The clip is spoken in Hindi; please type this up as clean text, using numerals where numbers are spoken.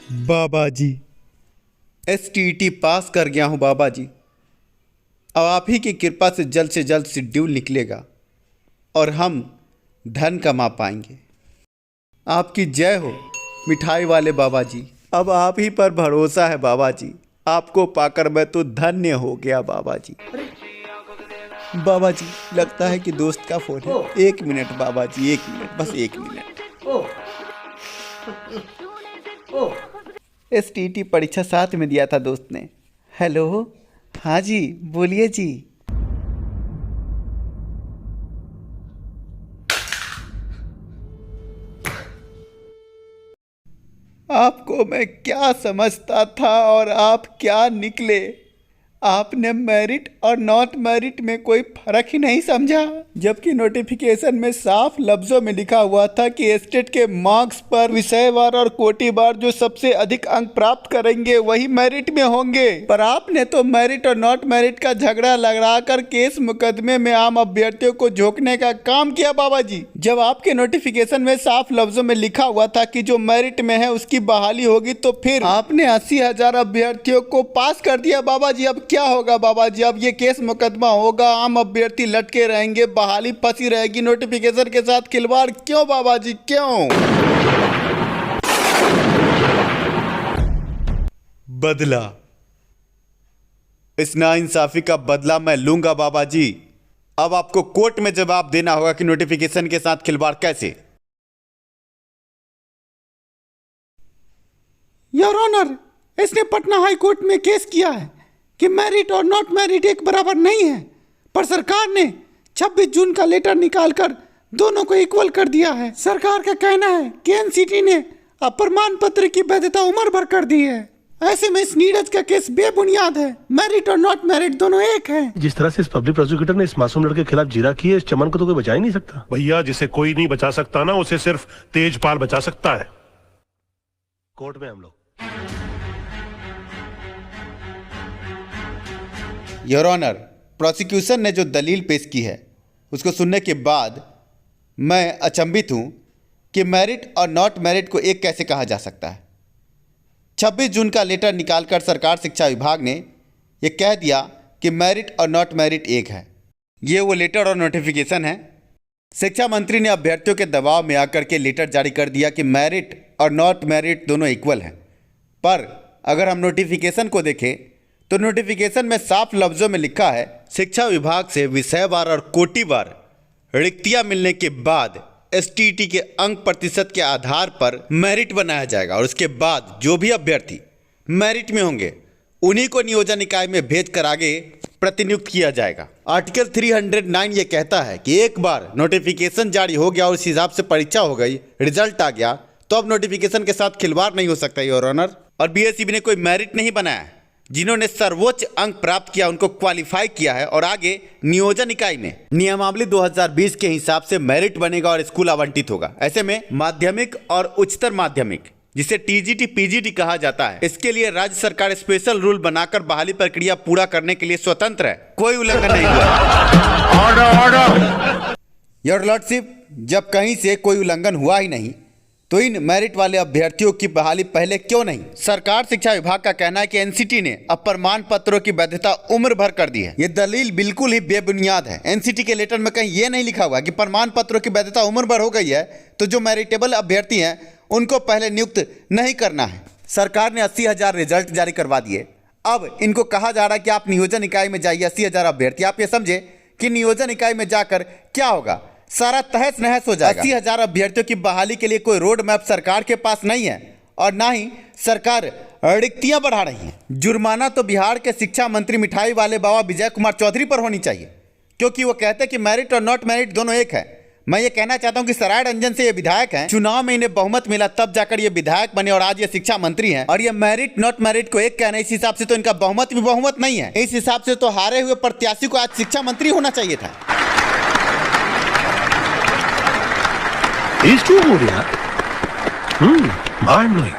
बाबा जी, STET पास कर गया हूँ बाबा जी। अब आप ही की कृपा से जल्द शेड्यूल निकलेगा और हम धन कमा पाएंगे। आपकी जय हो मिठाई वाले बाबा जी। अब आप ही पर भरोसा है बाबा जी। आपको पाकर मैं तो धन्य हो गया बाबा जी। बाबा जी, लगता है कि दोस्त का फोन है। 1 मिनट बाबा जी, 1 मिनट, बस 1 मिनट। STET परीक्षा साथ में दिया था दोस्त ने। हेलो, हाँ जी, बोलिए जी। आपको मैं क्या समझता था और आप क्या निकले। आपने मेरिट और नॉट मेरिट में कोई फर्क ही नहीं समझा, जबकि नोटिफिकेशन में साफ लफ्जों में लिखा हुआ था कि स्टेट के मार्क्स पर विषयवार और कोटिवार जो सबसे अधिक अंक प्राप्त करेंगे वही मेरिट में होंगे। पर आपने तो मेरिट और नॉट मेरिट का झगड़ा लगाकर केस मुकदमे में आम अभ्यर्थियों को झोंकने का काम किया बाबा जी। जब आपके नोटिफिकेशन में साफ लफ्जों में लिखा हुआ था कि जो मेरिट में है उसकी बहाली होगी, तो फिर आपने 80,000 अभ्यर्थियों को पास कर दिया बाबा जी। अब क्या होगा बाबा जी? अब ये केस मुकदमा होगा, आम अभ्यर्थी लटके रहेंगे, बहाली फंसी रहेगी। नोटिफिकेशन के साथ खिलवाड़ क्यों बाबा जी, क्यों? बदला, इस नाइंसाफी का बदला मैं लूंगा बाबा जी। अब आपको कोर्ट में जवाब देना होगा कि नोटिफिकेशन के साथ खिलवाड़ कैसे। योर ऑनर, इसने पटना हाई कोर्ट में केस किया है कि मेरिट और नॉट मेरिट एक बराबर नहीं है, पर सरकार ने 26 जून का लेटर निकालकर दोनों को इक्वल कर दिया है। सरकार का कहना है कि एनसीटी ने प्रमाण पत्र की वैधता उम्र भर कर दी है। ऐसे में इस नीरज का केस बेबुनियाद है। मेरिट और नॉट मेरिट दोनों एक हैं। जिस तरह से इस पब्लिक प्रोसिक्यूटर ने इस मासूम लड़के के खिलाफ जीरा की है, इस चमन को तो कोई बचा ही नहीं सकता। भैया, जिसे कोई नहीं बचा सकता ना, उसे सिर्फ तेजपाल बचा सकता है। कोर्ट में हम लोग। योर ऑनर, प्रोसिक्यूशन ने जो दलील पेश की है उसको सुनने के बाद मैं अचंभित हूं कि मेरिट और नॉट मेरिट को एक कैसे कहा जा सकता है। 26 जून का लेटर निकालकर सरकार शिक्षा विभाग ने यह कह दिया कि मेरिट और नॉट मेरिट एक है। ये वो लेटर और नोटिफिकेशन है। शिक्षा मंत्री ने अभ्यर्थियों के दबाव में आकर के लेटर जारी कर दिया कि मेरिट और नॉट मेरिट दोनों इक्वल हैं। पर अगर हम नोटिफिकेशन को देखें तो नोटिफिकेशन में साफ लफ्जों में लिखा है, शिक्षा विभाग से विषयवार और कोटिवार रिक्तियां मिलने के बाद STET के अंक प्रतिशत के आधार पर मेरिट बनाया जाएगा और उसके बाद जो भी अभ्यर्थी मेरिट में होंगे उन्हीं को नियोजन इकाई में भेजकर आगे प्रतिनियुक्त किया जाएगा। आर्टिकल 309 ये कहता है कि एक बार नोटिफिकेशन जारी हो गया और उस हिसाब से परीक्षा हो गई, रिजल्ट आ गया, तो अब नोटिफिकेशन के साथ खिलवाड़ नहीं हो सकता योर ऑनर। और BSEB ने कोई मेरिट नहीं बनाया है। जिन्होंने सर्वोच्च अंक प्राप्त किया उनको क्वालिफाई किया है और आगे नियोजन इकाई में नियमावली 2020 के हिसाब से मेरिट बनेगा और स्कूल आवंटित होगा। ऐसे में माध्यमिक और उच्चतर माध्यमिक, जिसे TGT PGT कहा जाता है, इसके लिए राज्य सरकार स्पेशल रूल बनाकर बहाली प्रक्रिया पूरा करने के लिए स्वतंत्र है। कोई उल्लंघन नहीं हुआ। योर लॉर्डशिप, जब कहीं से कोई उल्लंघन हुआ ही नहीं तो इन मेरिट वाले अभ्यर्थियों की बहाली पहले क्यों नहीं? सरकार शिक्षा विभाग का कहना है कि NCT ने अब प्रमाण पत्रों की वैधता उम्र भर कर दी है। ये दलील बिल्कुल ही बेबुनियाद है। NCT के लेटर में कहीं ये नहीं लिखा हुआ कि प्रमाण पत्रों की वैधता उम्र भर हो गई है तो जो मेरिटेबल अभ्यर्थी हैं उनको पहले नियुक्त नहीं करना है। सरकार ने 80,000 रिजल्ट जारी करवा दिए। अब इनको कहा जा रहा है कि आप नियोजन इकाई में जाइए। 80,000 अभ्यर्थी, आप ये समझे कि नियोजन इकाई में जाकर क्या होगा? सारा तहस नहस हो जाएगा। 80,000 अभ्यर्थियों की बहाली के लिए कोई रोड मैप सरकार के पास नहीं है और ना ही सरकार रिक्तियां बढ़ा रही है। जुर्माना तो बिहार के शिक्षा मंत्री मिठाई वाले बाबा विजय कुमार चौधरी पर होनी चाहिए, क्योंकि वो कहते हैं कि मेरिट और नॉट मेरिट दोनों एक है। मैं ये कहना चाहता हूं कि सराय रंजन से ये विधायक हैं, चुनाव में इन्हें बहुमत मिला तब जाकर ये विधायक बने और आज ये शिक्षा मंत्री हैं। और ये मेरिट नॉट मेरिट को एक कहना, इस हिसाब से तो इनका बहुमत भी बहुमत नहीं है। इस हिसाब से तो हारे हुए प्रत्याशी को आज शिक्षा मंत्री होना चाहिए था। He's too good, yeah. Mind blowing.